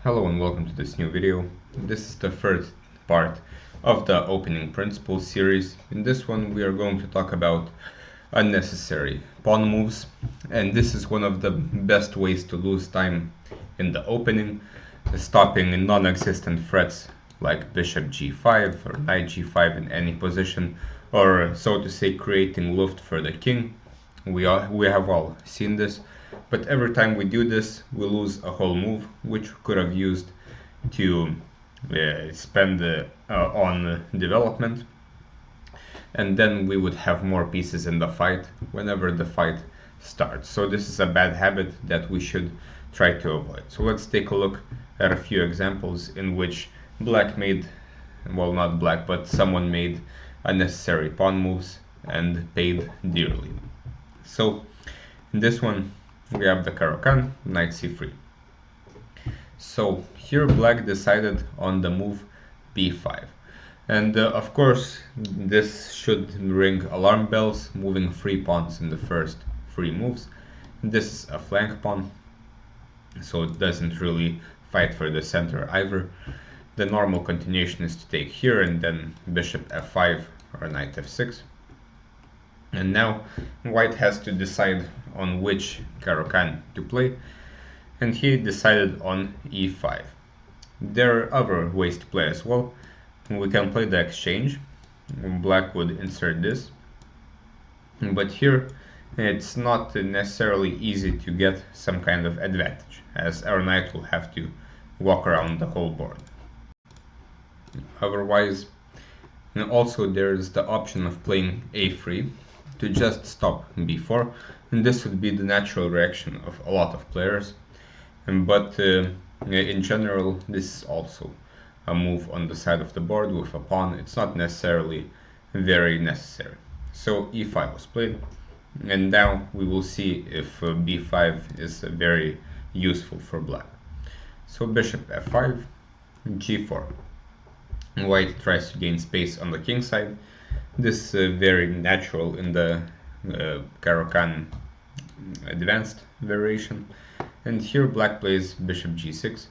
Hello and welcome to this new video. This is the third part of the opening principles series. In this one we are going to talk about unnecessary pawn moves, and this is one of the best ways to lose time in the opening, stopping non-existent threats like bishop g5 or knight g5 in any position, or so to say creating luft for the king. We have all seen this, but every time we do this we lose a whole move which we could have used to spend on development, and then we would have more pieces in the fight whenever the fight starts. So this is a bad habit that we should try to avoid. So let's take a look at a few examples in which black made, well, not black, but someone made unnecessary pawn moves and paid dearly. So in this one we have the Caro-Kann, knight c3. So here black decided on the move b5. And of course this should ring alarm bells, moving 3 pawns in the first 3 moves. This is a flank pawn, so it doesn't really fight for the center either. The normal continuation is to take here and then bishop f5 or knight f6. And now white has to decide on which Caro-Kann to play, and he decided on e5. There are other ways to play as well. We can play the exchange. Black would insert this, but here it's not necessarily easy to get some kind of advantage, as our knight will have to walk around the whole board. Otherwise, and also there's the option of playing a3 to just stop b4, and this would be the natural reaction of a lot of players, but in general this is also a move on the side of the board with a pawn. It's not necessarily very necessary. So e5 was played, and now we will see if b5 is very useful for black. So bishop f5, g4. White tries to gain space on the king side. This is very natural in the Caro-Kann advanced variation. And here black plays bishop g6,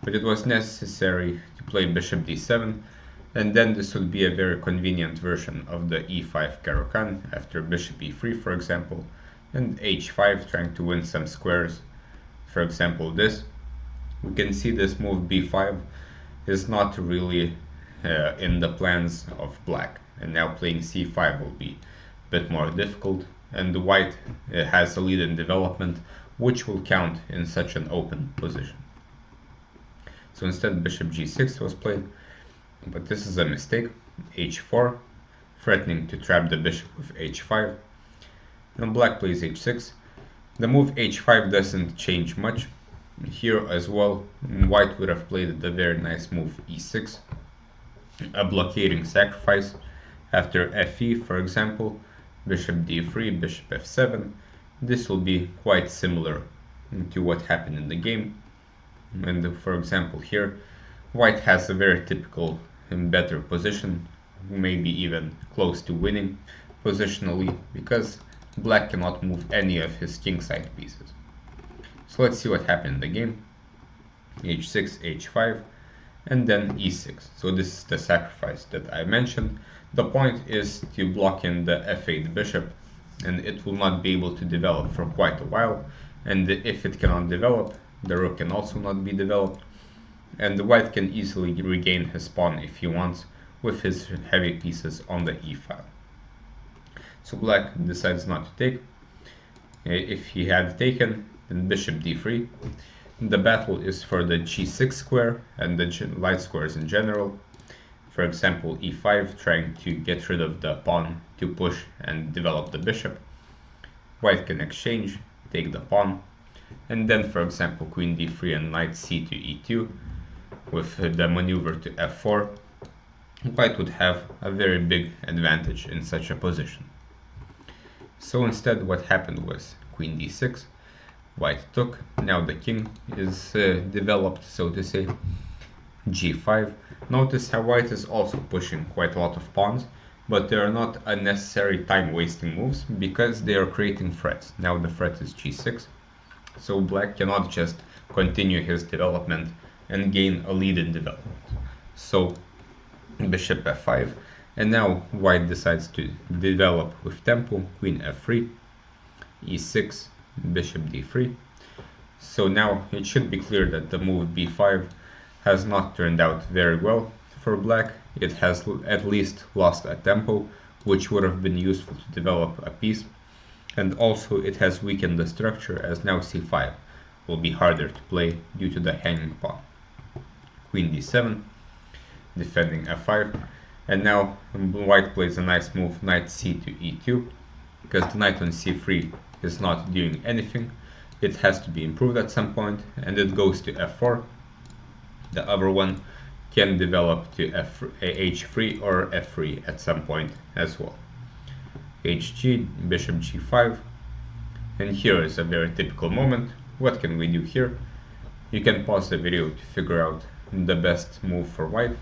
but it was necessary to play bishop d7, and then this would be a very convenient version of the e5 Caro-Kann after bishop e3, for example, and h5, trying to win some squares. For example, this. We can see this move b5 is not really in the plans of black, and now playing c5 will be a bit more difficult, and the white has a lead in development which will count in such an open position. So instead bishop g6 was played, but this is a mistake. h4, threatening to trap the bishop with h5. Now black plays h6. The move h5 doesn't change much. Here as well white would have played the very nice move e6, a blockading sacrifice after fe, for example, bishop d3, bishop f7. This will be quite similar to what happened in the game. And for example here white has a very typical and better position, maybe even close to winning positionally, because black cannot move any of his kingside pieces. So let's see what happened in the game. h6, h5, and then e6. So this is the sacrifice that I mentioned. The point is to block in the f8 bishop, and it will not be able to develop for quite a while, and if it cannot develop, the rook can also not be developed, and the white can easily regain his pawn if he wants with his heavy pieces on the e file. So black decides not to take. If he had taken, then bishop d3. The battle is for the g6 square and the light squares in general. For example, e5, trying to get rid of the pawn to push and develop the bishop. White can exchange, take the pawn, and then for example queen d3 and knight c to e2 with the maneuver to f4. White would have a very big advantage in such a position. So instead what happened was queen d6, white took. Now the king is developed, so to say. g5. Notice how white is also pushing quite a lot of pawns, but they are not unnecessary time-wasting moves because they are creating threats. Now the threat is g6, so black cannot just continue his development and gain a lead in development. So bishop f5, and now white decides to develop with tempo, queen f3, e6, bishop d3. So now it should be clear that the move b5 has not turned out very well for black. It has at least lost a tempo, which would have been useful to develop a piece, and also it has weakened the structure, as now c5 will be harder to play due to the hanging pawn. Queen d7, defending f5, and now white plays a nice move, knight c to e2, because the knight on c3 is not doing anything. It has to be improved at some point, and it goes to f4. The other one can develop to h3 or f3 at some point as well. hg, bishop g5, and here is a very typical moment. What can we do here? You can pause the video to figure out the best move for white.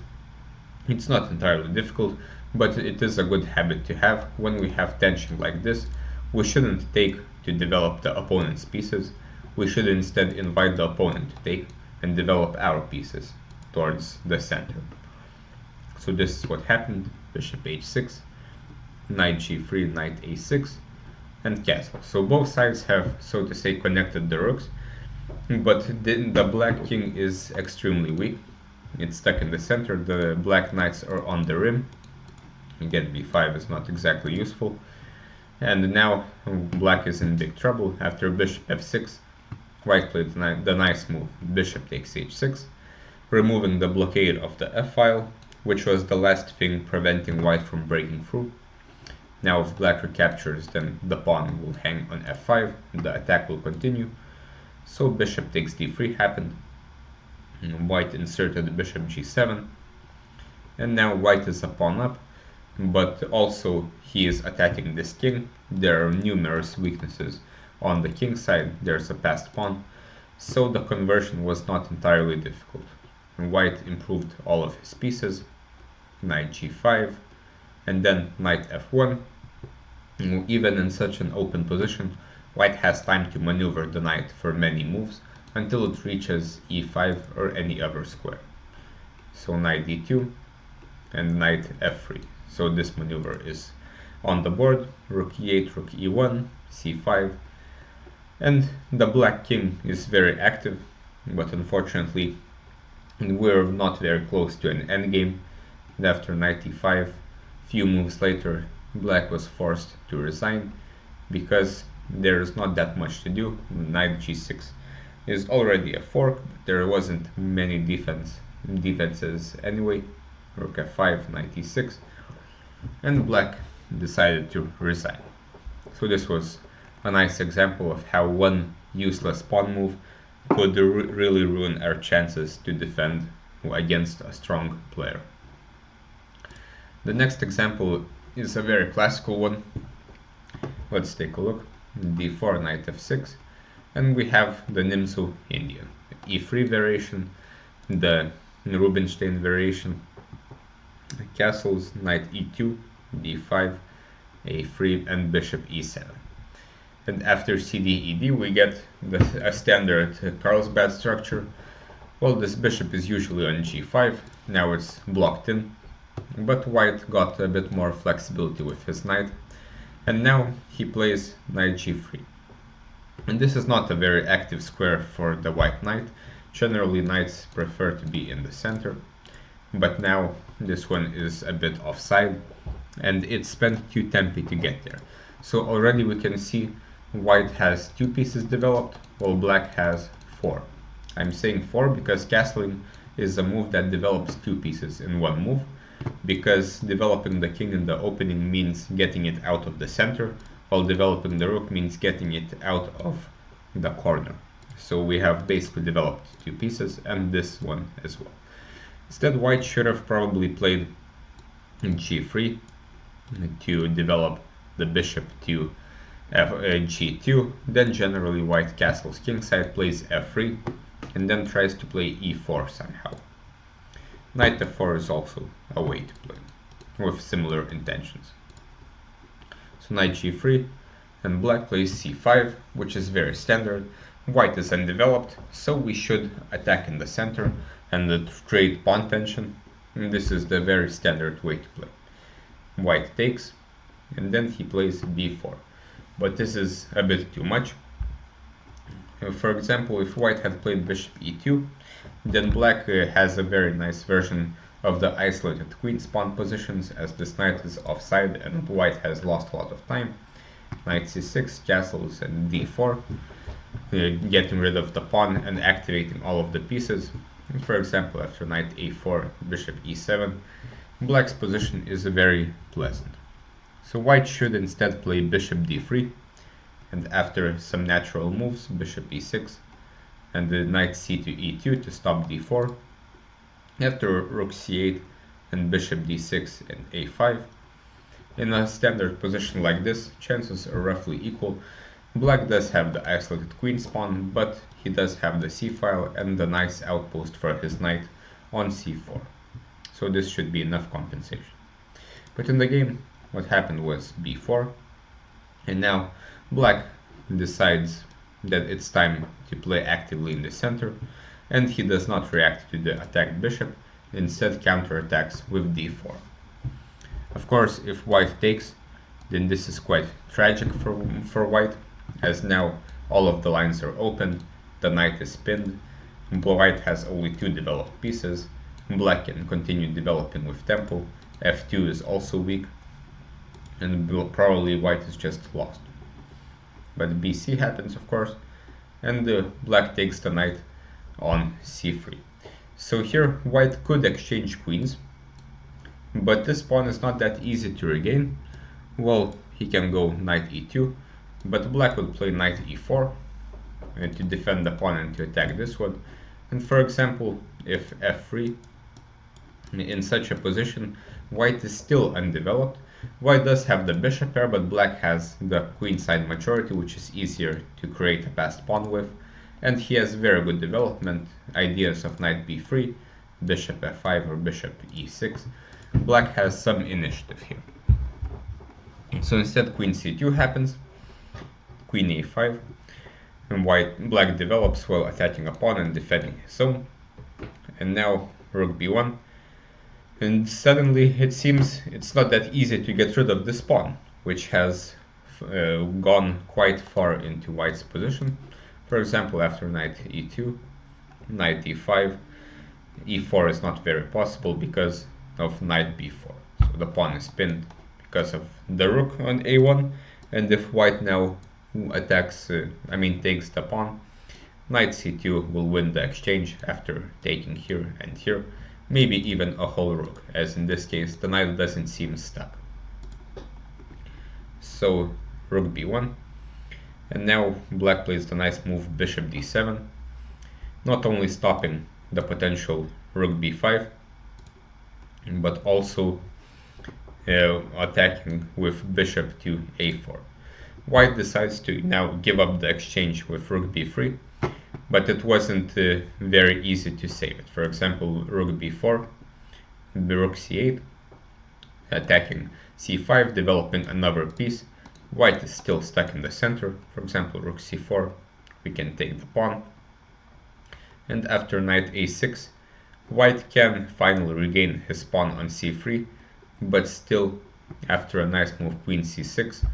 It's not entirely difficult, but it is a good habit to have. When we have tension like this, we shouldn't take to develop the opponent's pieces. We should instead invite the opponent to take and develop our pieces towards the center. So this is what happened. Bishop h6, knight g3, knight a6, and castle. So both sides have, so to say, connected the rooks, but the black king is extremely weak. It's stuck in the center. The black knights are on the rim. Again, b5 is not exactly useful. And now black is in big trouble. After bishop f6, white played the nice move, bishop takes h6, removing the blockade of the f-file, which was the last thing preventing white from breaking through. Now if black recaptures, then the pawn will hang on f5, and the attack will continue. So bishop takes d3 happened. White inserted bishop g7, and now white is a pawn up, but also he is attacking this king. There are numerous weaknesses on the king side. There's a passed pawn, so the conversion was not entirely difficult. White improved all of his pieces, knight g5, and then knight f1. Even in such an open position, white has time to maneuver the knight for many moves until it reaches e5 or any other square. So knight d2 and knight f3. So this maneuver is on the board. Rook e8, rook e1, c5, and the black king is very active, but unfortunately we're not very close to an endgame. And after knight e5, few moves later, black was forced to resign because there is not that much to do. Knight g6 is already a fork, but there wasn't many defenses anyway. Rook f5, knight e6, and black decided to resign. So this was a nice example of how one useless pawn move could really ruin our chances to defend against a strong player. The next example is a very classical one. Let's take a look. d4, knight f6, and we have the Nimzo Indian e3 variation, the Rubinstein variation, castles, knight e2, d5, a3, and bishop e7. And after cd ed we get a standard Carlsbad structure. Well, this bishop is usually on g5, now it's blocked in, but white got a bit more flexibility with his knight, and now he plays knight g3. And this is not a very active square for the white knight. Generally knights prefer to be in the center, but now this one is a bit offside, and it spent 2 tempi to get there. So already we can see white has 2 pieces developed, while black has 4. I'm saying 4 because castling is a move that develops 2 pieces in one move, because developing the king in the opening means getting it out of the center, while developing the rook means getting it out of the corner. So we have basically developed 2 pieces, and this one as well. Instead, white should have probably played g3 to develop the bishop to g2, then generally white castles kingside, plays f3, and then tries to play e4 somehow. Knight f4 is also a way to play, with similar intentions. So knight g3, and black plays c5, which is very standard. White is undeveloped, so we should attack in the center and trade pawn tension. And this is the very standard way to play. White takes, and then he plays b4. But this is a bit too much. For example, if white had played bishop e2, then black has a very nice version of the isolated queen pawn positions, as this knight is offside and white has lost a lot of time. Knight c6, castles, and d4, getting rid of the pawn and activating all of the pieces. For example, after knight a4, bishop e7, black's position is very pleasant. So white should instead play bishop d3, and after some natural moves, bishop e6, and the knight c to e2 to stop d4. After rook c8 and bishop d6 and a5. In a standard position like this, chances are roughly equal. Black does have the isolated queen pawn, but he does have the c-file and the nice outpost for his knight on c4. So this should be enough compensation. But in the game, what happened was b4, and now black decides that it's time to play actively in the center, and he does not react to the attacked bishop, instead counterattacks with d4. Of course, if white takes, then this is quite tragic for white, as now all of the lines are open, the knight is pinned, white has only 2 developed pieces, black can continue developing with tempo, f2 is also weak, and probably white is just lost. But bc happens, of course, and black takes the knight on c3. So here white could exchange queens, but this pawn is not that easy to regain. Well, he can go knight e2, but black would play knight e4 to defend the pawn and to attack this one. And for example, if f3, in such a position, white is still undeveloped. White does have the bishop pair, but black has the queenside majority, which is easier to create a passed pawn with, and he has very good development, ideas of knight b3, bishop f5 or bishop e6. Black has some initiative here. So instead queen c2 happens, queen a5, and black develops while attacking a pawn and defending his own. And now rook b1, and suddenly it seems it's not that easy to get rid of this pawn, which has gone quite far into white's position. For example, after knight e2, knight e5, e4 is not very possible because of knight b4. So the pawn is pinned because of the rook on a1, and if white now attacks, takes the pawn, knight c2 will win the exchange after taking here and here, maybe even a whole rook, as in this case the knight doesn't seem stuck. So rook b1, and now black plays the nice move bishop d7, not only stopping the potential rook b5, but also attacking with bishop to a4. White decides to now give up the exchange with rook b3, but it wasn't very easy to save it. For example, rook b4, rook c8, attacking c5, developing another piece. White is still stuck in the center. For example, rook c4, we can take the pawn. And after knight a6, white can finally regain his pawn on c3, but still, after a nice move queen c6,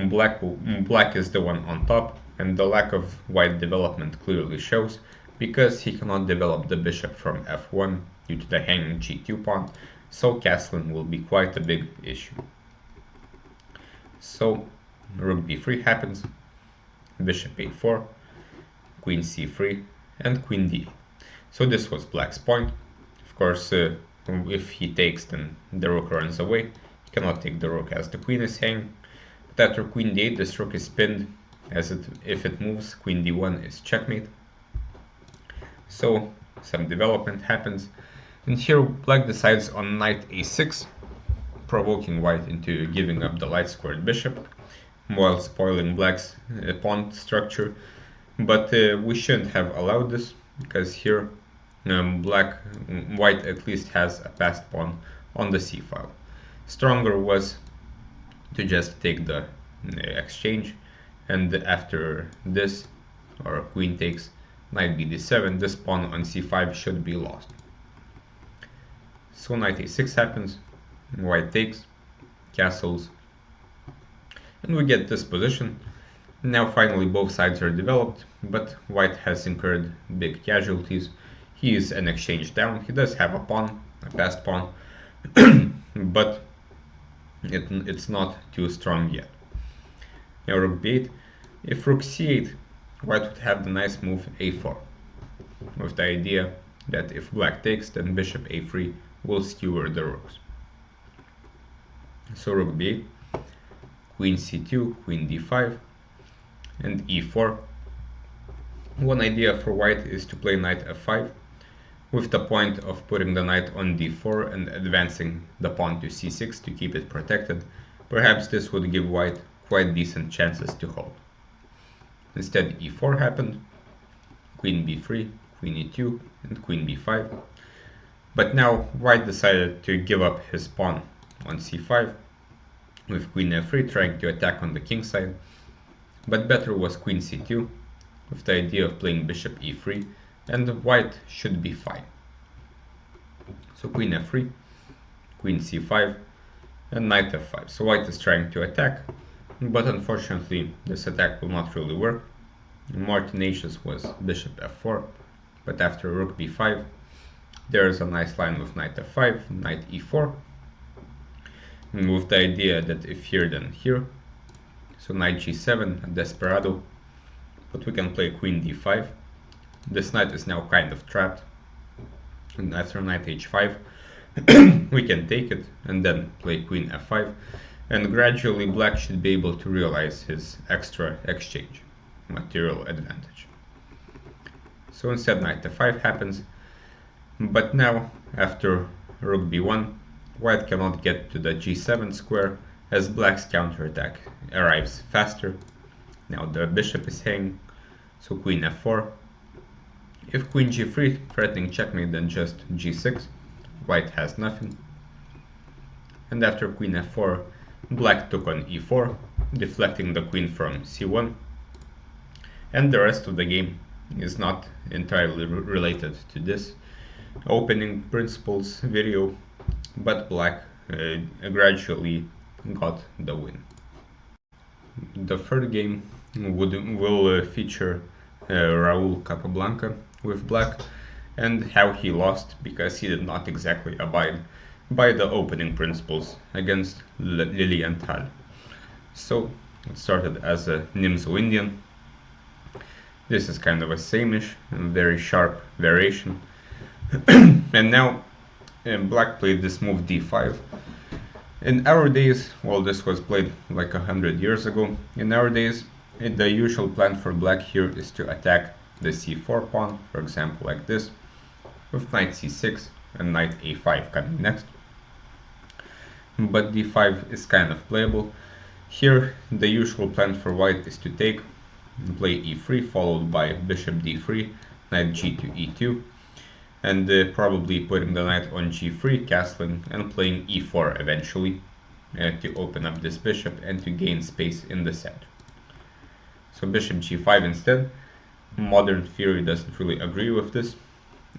black is the one on top, and the lack of white development clearly shows, because he cannot develop the bishop from f1 due to the hanging g2 pawn, so castling will be quite a big issue. So rook b3 happens, bishop a4, queen c3, and queen d8. So this was black's point. Of course, if he takes, then the rook runs away. He cannot take the rook as the queen is hanging. But after queen d8, this rook is pinned, as if it moves, queen d1 is checkmate. So some development happens, and here black decides on knight a6, provoking white into giving up the light squared bishop, while spoiling black's pawn structure. But we shouldn't have allowed this, because here white at least has a passed pawn on the c-file. Stronger was to just take the exchange, and after this or queen takes, knight bd7, this pawn on c5 should be lost. So knight a6 happens, white takes, castles, and we get this position. Now finally both sides are developed, but white has incurred big casualties. He is an exchange down. He does have a pawn, a passed pawn, but it's not too strong yet. Now rook b8. If rook c8, white would have the nice move a4, with the idea that if black takes, then bishop a3 will skewer the rooks. So rook b8, queen c2, queen d5, and e4. One idea for white is to play knight f5, with the point of putting the knight on d4 and advancing the pawn to c6 to keep it protected. Perhaps this would give white quite decent chances to hold. Instead e4 happened, queen b3, queen e2, and queen b5. But now white decided to give up his pawn on c5, with queen f3 trying to attack on the king side. But better was queen c2, with the idea of playing bishop e3, and white should be fine. So queen f3, queen c5, and knight f5. So white is trying to attack, but unfortunately this attack will not really work. More tenacious was bishop f4, but after rook b5, there is a nice line with knight f5, knight e4, with the idea that if here then here. So knight g7, a desperado, but we can play queen d5. This knight is now kind of trapped, and after knight h5 we can take it and then play queen f5, and gradually black should be able to realize his extra exchange material advantage. So instead knight f5 happens, but now after rook b1, white cannot get to the g7 square as black's counterattack arrives faster. Now the bishop is hanging, so queen f4. If queen g3 threatening checkmate, then just g6, white has nothing. And after queen f4, black took on e4, deflecting the queen from c1. And the rest of the game is not entirely related to this opening principles video, but black gradually got the win. The third game will feature Raul Capablanca with black, and how he lost because he did not exactly abide by the opening principles against Lilienthal. So it started as a Nimzo Indian. This is kind of a same-ish and very sharp variation. And now black played this move d5. In our days, well, this was played like 100 years ago. In our days, the usual plan for black here is to attack the c4 pawn, for example like this, with knight c6 and knight a5 coming next. But d5 is kind of playable. Here, the usual plan for white is to take, play e3 followed by bishop d3, knight g to e2, and probably putting the knight on g3, castling, and playing e4 eventually to open up this bishop and to gain space in the center. So bishop g5 instead. Modern theory doesn't really agree with this.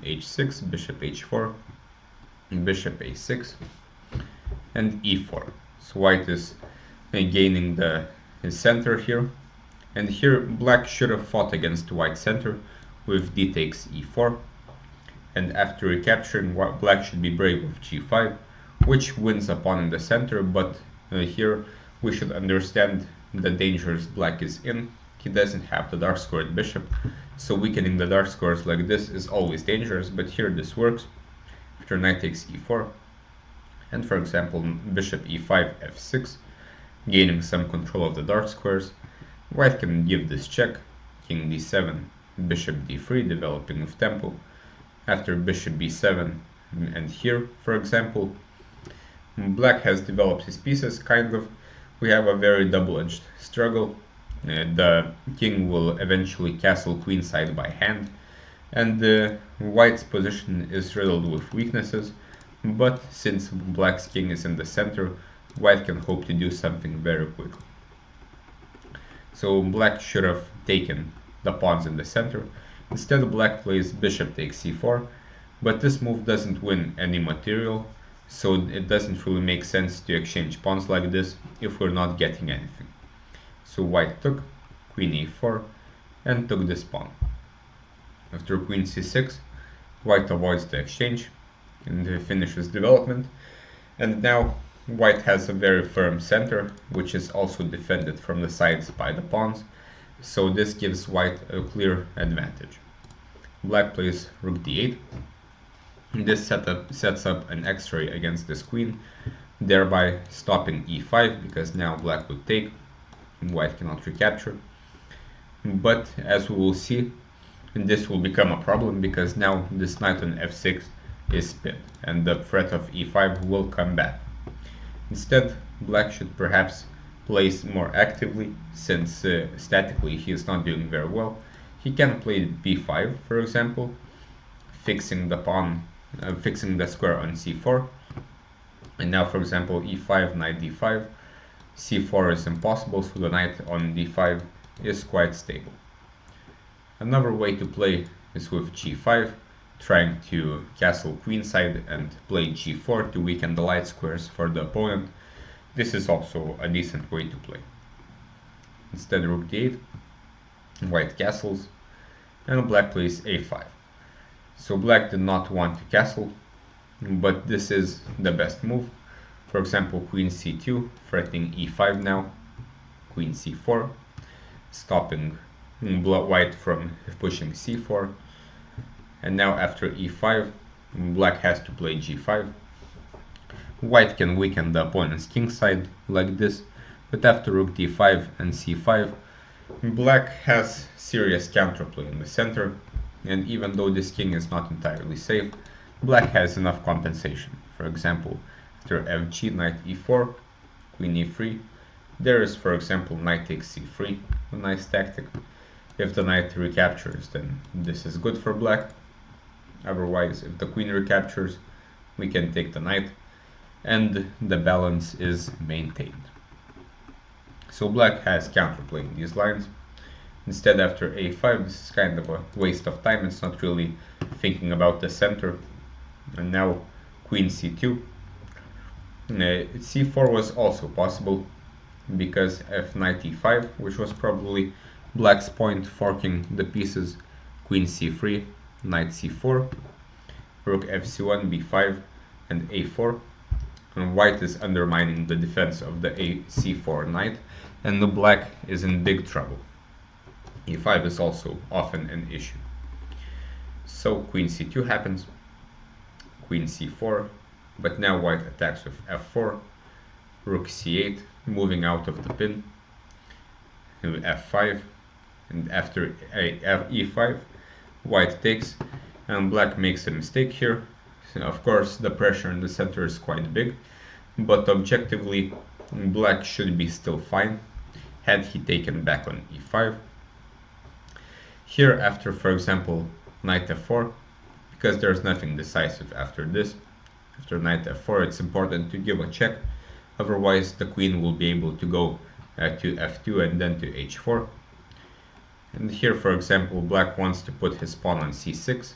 h6, bishop h4, bishop a6, and e4. So white is gaining his center here. And here black should have fought against white center with d takes e4. And after recapturing, black should be brave with g5, which wins a pawn in the center, but here we should understand the dangers black is in. He doesn't have the dark squared bishop, so weakening the dark squares like this is always dangerous, but here this works. After knight takes e4, and for example bishop e5, f6, gaining some control of the dark squares, white can give this check, king d7, bishop d3, developing with tempo. After bishop b7 and here, for example, black has developed his pieces, kind of. We have a very double-edged struggle. The king will eventually castle queenside by hand, and white's position is riddled with weaknesses, but since black's king is in the center, white can hope to do something very quickly. So black should have taken the pawns in the center. Instead, black plays bishop takes c4, but this move doesn't win any material, so it doesn't really make sense to exchange pawns like this if we're not getting anything. So white took, queen e4, and took this pawn. After queen c6, white avoids the exchange and finishes development, and now white has a very firm center, which is also defended from the sides by the pawns, so this gives white a clear advantage. Black plays rook d8. This sets up an x-ray against this queen, thereby stopping e5 because now black would take, and white cannot recapture. But as we will see, this will become a problem because now this knight on f6 is pinned, and the threat of e5 will come back. Instead, black should perhaps play more actively, since statically he is not doing very well. He can play b5, for example, fixing the square on c4. And now, for example, e5, knight d5, c4 is impossible, so the knight on d5 is quite stable. Another way to play is with g5, trying to castle queenside and play g4 to weaken the light squares for the opponent. This is also a decent way to play. Instead, rook d8, white castles, and black plays a5. So black did not want to castle, but this is the best move. For example, queen c2, threatening e5 now, queen c4, stopping white from pushing c4, and now after e5, black has to play g5. White can weaken the opponent's king side like this, but after rook d5 and c5, black has serious counterplay in the center, and even though this king is not entirely safe, black has enough compensation. For example, after fg, knight e4, queen e3, there is, for example, knight takes c3, a nice tactic. If the knight recaptures, then this is good for black. Otherwise, if the queen recaptures, we can take the knight, and the balance is maintained. So black has counterplaying these lines. Instead, after a5, this is kind of a waste of time. It's not really thinking about the center. And now queen c2. c4 was also possible because f knight e5, which was probably black's point, forking the pieces. Queen c3, knight c4, rook fc1, b5, and a4. And white is undermining the defense of the c4 knight, and the black is in big trouble. e5 is also often an issue. So queen c2 happens, queen c4, but now white attacks with f4, rook c8, moving out of the pin, f5, and after e5, white takes, and black makes a mistake here. So of course, the pressure in the center is quite big, but objectively, black should be still fine had he taken back on e5. Here, after, for example, knight f4, because there's nothing decisive after this, after knight f4, it's important to give a check, otherwise the queen will be able to go to f2 and then to h4. And here, for example, black wants to put his pawn on c6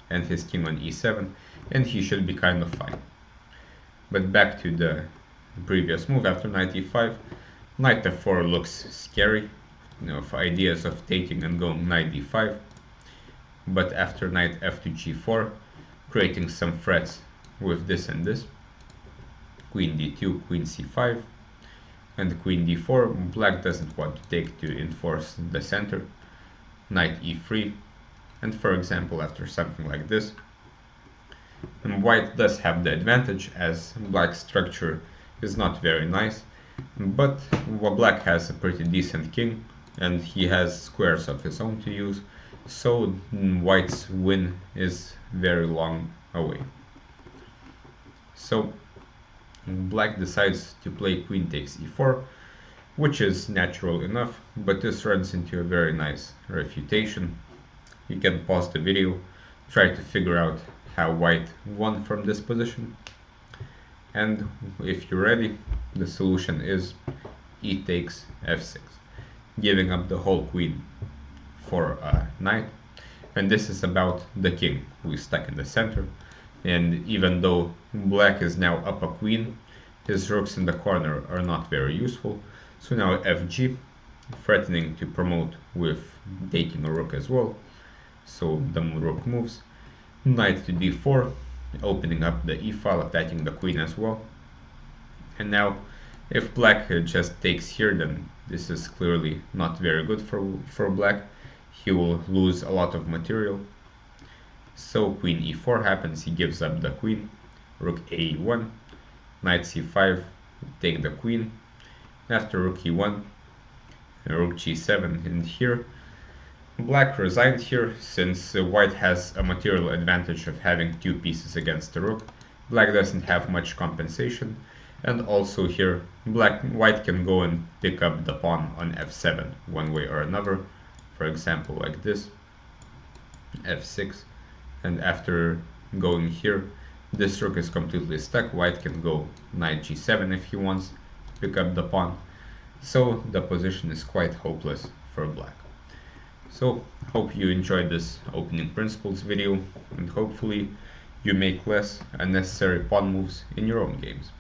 and his king on e7, and he should be kind of fine. But back to the previous move, after knight e5, knight f4 looks scary, of ideas of taking and going knight d5, but after knight f to g4, creating some threats with this and this, queen d2, queen c5, and queen d4, black doesn't want to take to enforce the center, knight e3, and for example, after something like this, and white does have the advantage as black's structure is not very nice, but black has a pretty decent king, and he has squares of his own to use, so white's win is very long away. So black decides to play queen takes e4, which is natural enough, but this runs into a very nice refutation. You can pause the video, try to figure out how white won from this position, and if you're ready, the solution is e takes f6, giving up the whole queen for a knight, and this is about the king who is stuck in the center. And even though black is now up a queen, his rooks in the corner are not very useful. So now fg, threatening to promote with taking a rook as well. So the rook moves. Knight to d4, opening up the e file, attacking the queen as well. And now, if black just takes here, then this is clearly not very good for black. He will lose a lot of material. So queen e4 happens, he gives up the queen. Rook a1, knight c5, take the queen. After rook e1, rook g7, and here black resigned here, since white has a material advantage of having two pieces against the rook. Black doesn't have much compensation, and also here white can go and pick up the pawn on f7 one way or another, for example like this, f6, and after going here, this rook is completely stuck. White can go knight g7 if he wants, pick up the pawn, so the position is quite hopeless for black. So, hope you enjoyed this opening principles video, and hopefully you make less unnecessary pawn moves in your own games.